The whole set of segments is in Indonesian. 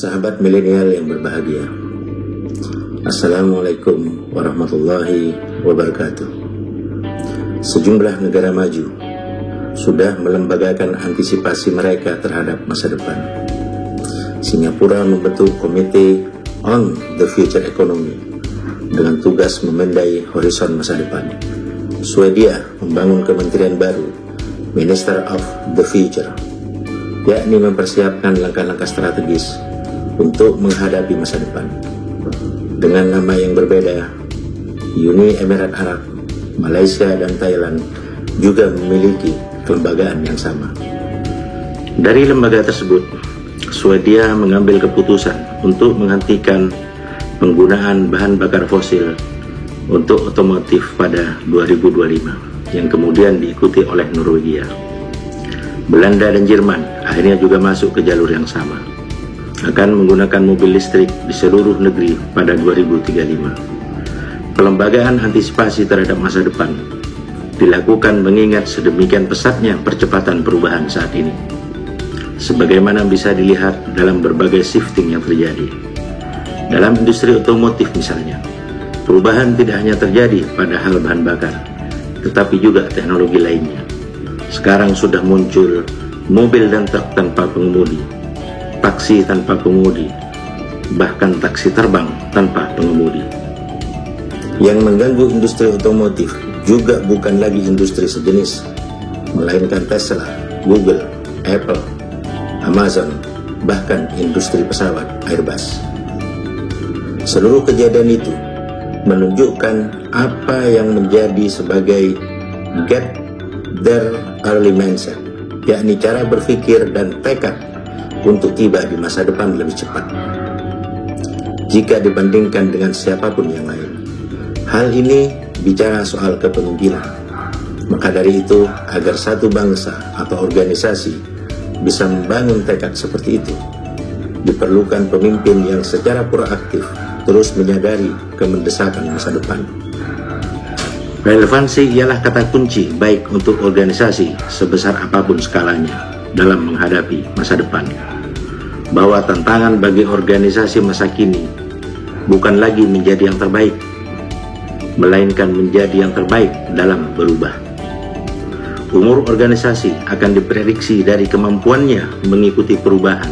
Sahabat milenial yang berbahagia, Assalamualaikum warahmatullahi wabarakatuh. Sejumlah negara maju sudah melembagakan antisipasi mereka terhadap masa depan. Singapura membentuk Komite on the Future Economy dengan tugas memandai horizon masa depan. Swedia membangun kementerian baru, Minister of the Future, yakni mempersiapkan langkah-langkah strategis untuk menghadapi masa depan. Dengan nama yang berbeda, Uni Emirat Arab, Malaysia, dan Thailand juga memiliki kelembagaan yang sama. Dari lembaga tersebut, Swedia mengambil keputusan untuk menghentikan penggunaan bahan bakar fosil untuk otomotif pada 2025, yang kemudian diikuti oleh Norwegia. Belanda dan Jerman akhirnya juga masuk ke jalur yang sama, akan menggunakan mobil listrik di seluruh negeri pada 2035. Pelembagaan antisipasi terhadap masa depan dilakukan mengingat sedemikian pesatnya percepatan perubahan saat ini, sebagaimana bisa dilihat dalam berbagai shifting yang terjadi. Dalam industri otomotif misalnya, perubahan tidak hanya terjadi pada hal bahan bakar, tetapi juga teknologi lainnya. Sekarang sudah muncul mobil dan truk tanpa pengemudi, taksi tanpa pengemudi, bahkan taksi terbang tanpa pengemudi. Yang mengganggu industri otomotif juga bukan lagi industri sejenis, melainkan Tesla, Google, Apple, Amazon, bahkan industri pesawat Airbus. Seluruh kejadian itu menunjukkan apa yang menjadi sebagai get there early mindset, yakni cara berpikir dan tekad untuk tiba di masa depan lebih cepat jika dibandingkan dengan siapapun yang lain. Hal ini bicara soal kepemimpinan. Maka dari itu, agar satu bangsa atau organisasi bisa membangun tekad seperti itu, diperlukan pemimpin yang secara proaktif terus menyadari kemendesakan masa depan. Relevansi ialah kata kunci baik untuk organisasi sebesar apapun skalanya dalam menghadapi masa depan. Bahwa tantangan bagi organisasi masa kini bukan lagi menjadi yang terbaik, melainkan menjadi yang terbaik dalam berubah. Umur organisasi akan diprediksi dari kemampuannya mengikuti perubahan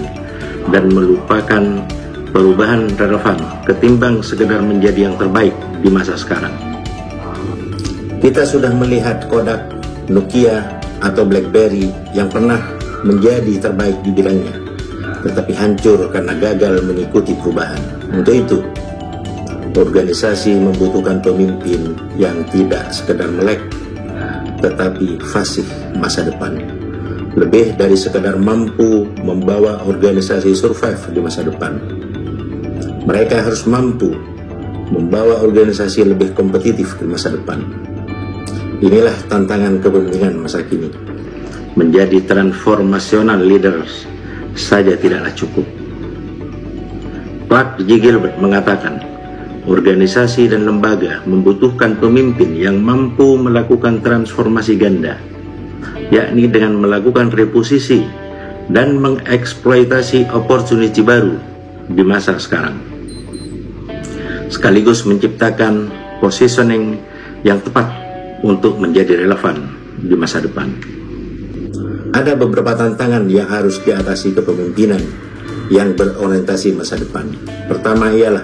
dan melupakan perubahan relevan ketimbang sekedar menjadi yang terbaik di masa sekarang. Kita sudah melihat Kodak, Nokia, atau BlackBerry yang pernah menjadi terbaik di bidangnya, tetapi hancur karena gagal mengikuti perubahan. Untuk itu, organisasi membutuhkan pemimpin yang tidak sekedar melek, tetapi fasih masa depan. Lebih dari sekedar mampu membawa organisasi survive di masa depan, mereka harus mampu membawa organisasi lebih kompetitif di masa depan. Inilah tantangan kepemimpinan masa kini. Menjadi transformational leaders saja tidaklah cukup. Clark J. Gilbert mengatakan, organisasi dan lembaga membutuhkan pemimpin yang mampu melakukan transformasi ganda, yakni dengan melakukan reposisi dan mengeksploitasi opportunity baru di masa sekarang, sekaligus menciptakan positioning yang tepat untuk menjadi relevan di masa depan. Ada beberapa tantangan yang harus diatasi kepemimpinan yang berorientasi masa depan. Pertama ialah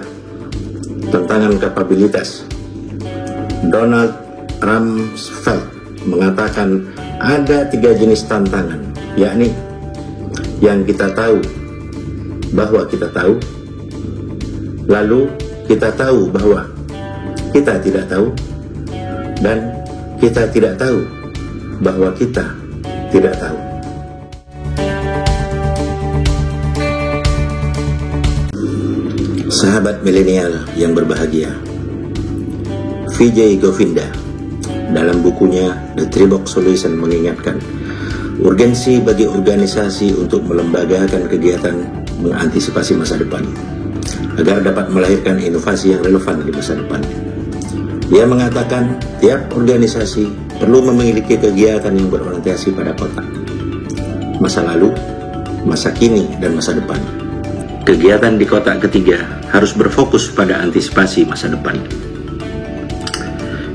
tantangan kapabilitas. Donald Rumsfeld mengatakan ada 3 jenis tantangan, yakni yang kita tahu bahwa kita tahu, lalu kita tahu bahwa kita tidak tahu, dan kita tidak tahu bahwa kita tidak tahu. Sahabat milenial yang berbahagia, Vijay Govinda dalam bukunya The Three Box Solution mengingatkan urgensi bagi organisasi untuk melembagakan kegiatan mengantisipasi masa depan agar dapat melahirkan inovasi yang relevan di masa depan. Dia mengatakan tiap organisasi perlu memiliki kegiatan yang berorientasi pada kotak, masa lalu, masa kini, dan masa depan. Kegiatan di kotak ketiga harus berfokus pada antisipasi masa depan.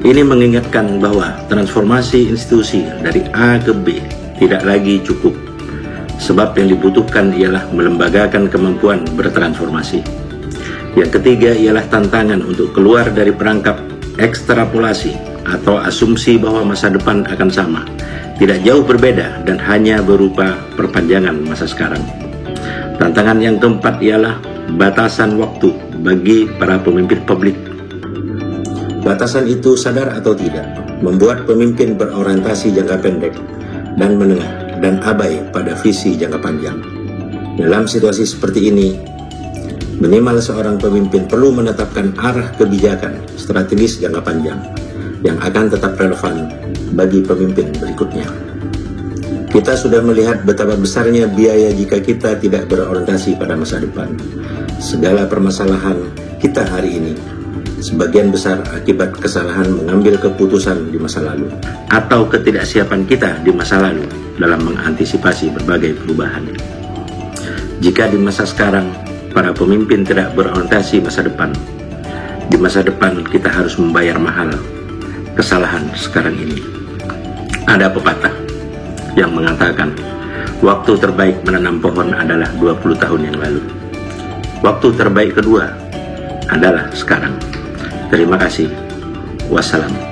Ini mengingatkan bahwa transformasi institusi dari A ke B tidak lagi cukup, sebab yang dibutuhkan ialah melembagakan kemampuan bertransformasi. Yang ketiga ialah tantangan untuk keluar dari perangkap ekstrapolasi atau asumsi bahwa masa depan akan sama, tidak jauh berbeda dan hanya berupa perpanjangan masa sekarang. Tantangan yang keempat ialah batasan waktu bagi para pemimpin publik. Batasan itu, sadar atau tidak, membuat pemimpin berorientasi jangka pendek dan menengah dan abai pada visi jangka panjang. Dalam situasi seperti ini, minimal seorang pemimpin perlu menetapkan arah kebijakan strategis jangka panjang yang akan tetap relevan bagi pemimpin berikutnya. Kita sudah melihat betapa besarnya biaya jika kita tidak berorientasi pada masa depan. Segala permasalahan kita hari ini sebagian besar akibat kesalahan mengambil keputusan di masa lalu atau ketidaksiapan kita di masa lalu dalam mengantisipasi berbagai perubahan. Jika di masa sekarang para pemimpin tidak berorientasi masa depan, di masa depan kita harus membayar mahal kesalahan sekarang ini. Ada pepatah yang mengatakan waktu terbaik menanam pohon adalah 20 tahun yang lalu. Waktu terbaik kedua adalah sekarang. Terima kasih. Wassalam.